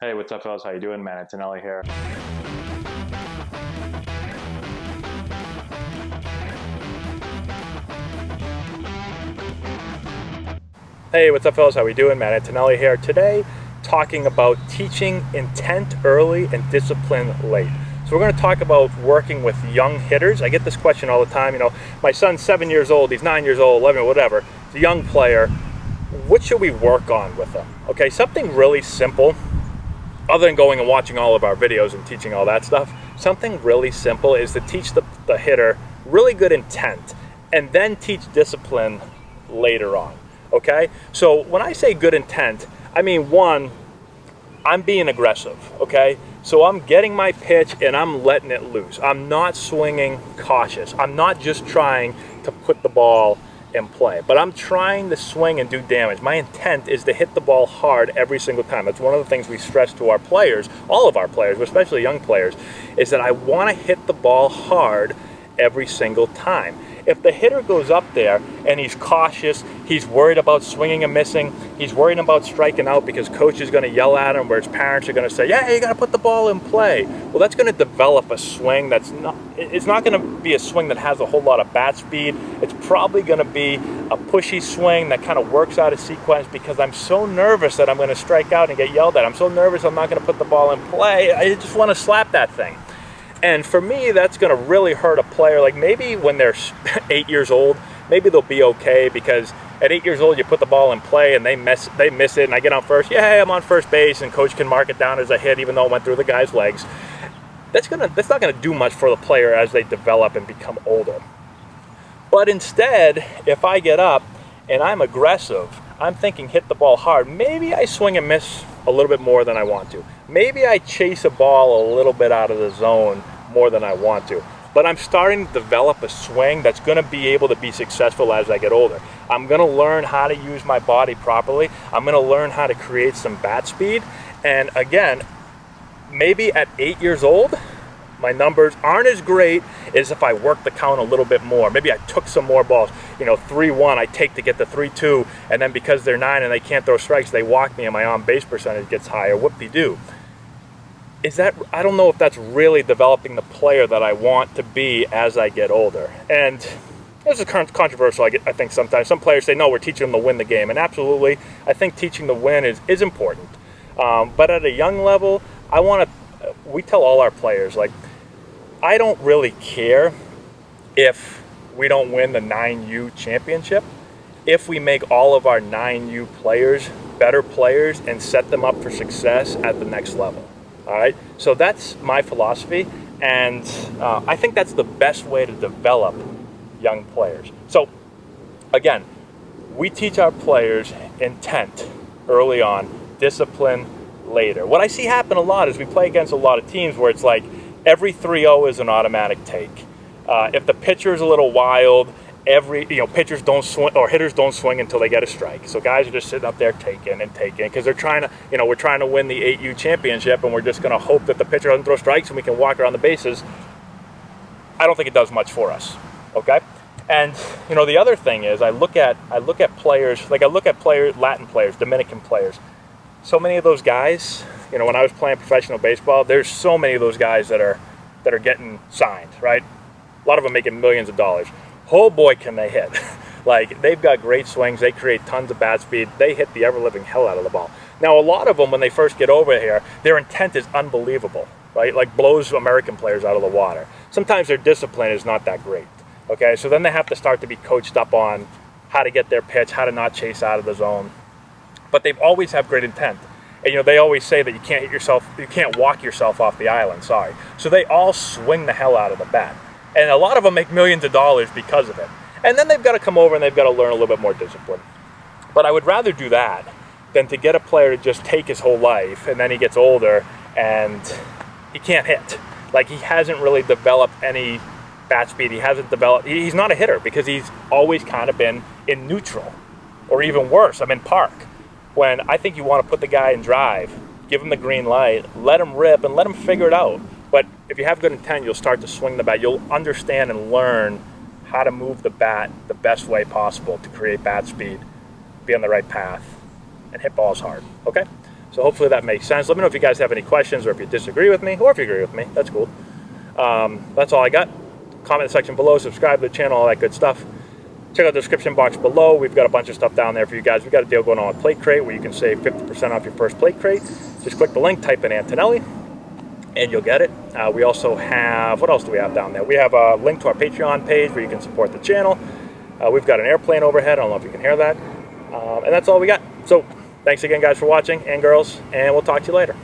Hey, what's up, fellas? How you doing, man? Antonelli here. Hey, what's up, fellas? How we doing? Matt Antonelli here. Today, talking about teaching intent early and discipline late. So we're going to talk about working with young hitters. I get this question all the time. My son's 7 years old. He's 9 years old, 11, whatever. He's a young player. What should we work on with him? Okay, something really simple. Other than going and watching all of our videos and teaching all that stuff, something really simple is to teach the hitter really good intent and then teach discipline later on. Okay, so when I say good intent, I mean, one, I'm being aggressive. Okay, so I'm getting my pitch and I'm letting it loose. I'm not swinging cautious. I'm not just trying to put the ball in play, but I'm trying to swing and do damage. My intent is to hit the ball hard every single time. That's one of the things we stress to our players, all of our players, but especially young players, is that I want to hit the ball hard every single time. If the hitter goes up there and he's cautious, he's worried about swinging and missing, he's worried about striking out because coach is going to yell at him, where his parents are going to say, yeah, you got to put the ball in play. Well, that's going to develop a swing it's not going to be a swing that has a whole lot of bat speed. It's probably going to be a pushy swing that kind of works out of sequence because I'm so nervous that I'm going to strike out and get yelled at. I'm so nervous I'm not going to put the ball in play. I just want to slap that thing. And for me, that's going to really hurt a player. Like maybe when they're 8 years old, maybe they'll be okay because at 8 years old, you put the ball in play and they miss it, and I get on first. Yeah, I'm on first base, and coach can mark it down as a hit, even though it went through the guy's legs. That's not going to do much for the player as they develop and become older. But instead, if I get up and I'm aggressive, I'm thinking hit the ball hard. Maybe I swing and miss a little bit more than I want to. Maybe I chase a ball a little bit out of the zone more than I want to. But I'm starting to develop a swing that's going to be able to be successful as I get older. I'm going to learn how to use my body properly. I'm going to learn how to create some bat speed. And again, maybe at 8 years old, my numbers aren't as great as if I worked the count a little bit more. Maybe I took some more balls. 3-1 I take to get the 3-2, and then because they're 9 and they can't throw strikes, they walk me and my on-base percentage gets higher. Whoop-de-doo. I don't know if that's really developing the player that I want to be as I get older. And this is controversial, I think sometimes. Some players say, no, we're teaching them to win the game. And absolutely, I think teaching to win is important. But at a young level, we tell all our players, I don't really care if we don't win the 9U championship, if we make all of our 9U players better players and set them up for success at the next level. All right, so that's my philosophy, and I think that's the best way to develop young players. So again, we teach our players intent early on, discipline later. What I see happen a lot is we play against a lot of teams where it's like every 3-0 is an automatic take. If the pitcher is a little wild, pitchers don't swing or hitters don't swing until they get a strike. So guys are just sitting up there taking because they're trying to, we're trying to win the 8U championship, and we're just going to hope that the pitcher doesn't throw strikes and we can walk around the bases. I don't think it does much for us. Okay, and the other thing is I look at players, Latin players, Dominican players. So many of those guys, when I was playing professional baseball, there's so many of those guys that are getting signed, right? A lot of them making millions of dollars. Oh boy, can they hit. They've got great swings. They create tons of bat speed. They hit the ever-living hell out of the ball. Now, a lot of them, when they first get over here, their intent is unbelievable, right? Blows American players out of the water. Sometimes their discipline is not that great, okay? So then they have to start to be coached up on how to get their pitch, how to not chase out of the zone. But they always have great intent. And, they always say that you can't walk yourself off the island, sorry. So they all swing the hell out of the bat. And a lot of them make millions of dollars because of it. And then they've got to come over and they've got to learn a little bit more discipline. But I would rather do that than to get a player to just take his whole life and then he gets older and he can't hit. He hasn't really developed any bat speed. He's not a hitter because he's always kind of been in neutral. Or even worse, I'm in park. When I think you want to put the guy in drive, give him the green light, let him rip and let him figure it out. But if you have good intent, you'll start to swing the bat. You'll understand and learn how to move the bat the best way possible to create bat speed, be on the right path, and hit balls hard, okay? So hopefully that makes sense. Let me know if you guys have any questions or if you disagree with me, or if you agree with me. That's cool. That's all I got. Comment section below, subscribe to the channel, all that good stuff. Check out the description box below. We've got a bunch of stuff down there for you guys. We've got a deal going on with Plate Crate where you can save 50% off your first Plate Crate. Just click the link, type in Antonelli, and you'll get it. We also have, what else do we have down there? We have a link to our Patreon page where you can support the channel. We've got an airplane overhead. I don't know if you can hear that. And that's all we got. So thanks again, guys, for watching, and girls, and we'll talk to you later.